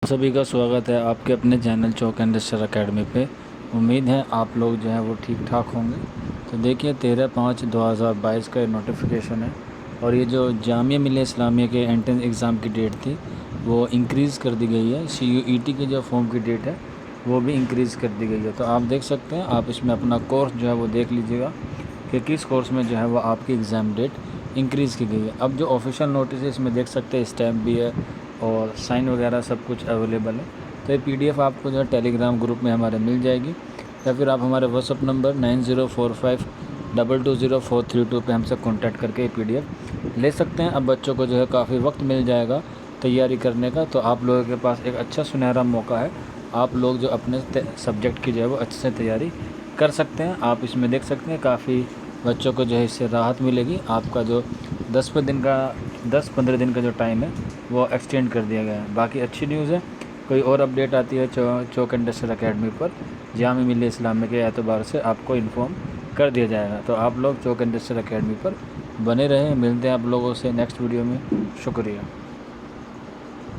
सभी का स्वागत है आपके अपने चैनल चौक इंडस्ट्रियल एकेडमी पे। उम्मीद है आप लोग जो हैं वो ठीक ठाक होंगे। तो देखिए 13/5/2022 का ये नोटिफिकेशन है और ये जो जामिया मिल्लिया इस्लामिया के एंट्रेंस एग्ज़ाम की डेट थी वो इंक्रीज़ कर दी गई है। CUET की जो फॉर्म की डेट है वो भी इंक्रीज़ कर दी गई है। तो आप देख सकते हैं, आप इसमें अपना कोर्स जो है वो देख लीजिएगा कि किस कोर्स में जो है वो आपकी एग्ज़ाम डेट इंक्रीज़ की गई है। अब जो ऑफिशियल नोटिस है इसमें देख सकते हैं स्टैम्प भी है और साइन वगैरह सब कुछ अवेलेबल है। तो ये PDF आपको जो है टेलीग्राम ग्रुप में हमारे मिल जाएगी या फिर आप हमारे व्हाट्सअप नंबर 9045220432 पे हमसे कांटेक्ट करके ये PDF ले सकते हैं। अब बच्चों को जो है काफ़ी वक्त मिल जाएगा तैयारी करने का, तो आप लोगों के पास एक अच्छा सुनहरा मौका है। आप लोग जो अपने सब्जेक्ट की जो है वो अच्छे से तैयारी कर सकते हैं। आप इसमें देख सकते हैं काफ़ी बच्चों को जो है इससे राहत मिलेगी। आपका जो 10-15 दिन का जो टाइम है वो एक्सटेंड कर दिया गया है। बाकी अच्छी न्यूज़ है। कोई और अपडेट आती है चौक इंडस्ट्रियल एकेडमी पर जामिया मिल्लिया इस्लामिया के एतबार से आपको इन्फॉर्म कर दिया जाएगा। तो आप लोग चौक इंडस्ट्रियल एकेडमी पर बने रहें। मिलते हैं आप लोगों से नेक्स्ट वीडियो में। शुक्रिया।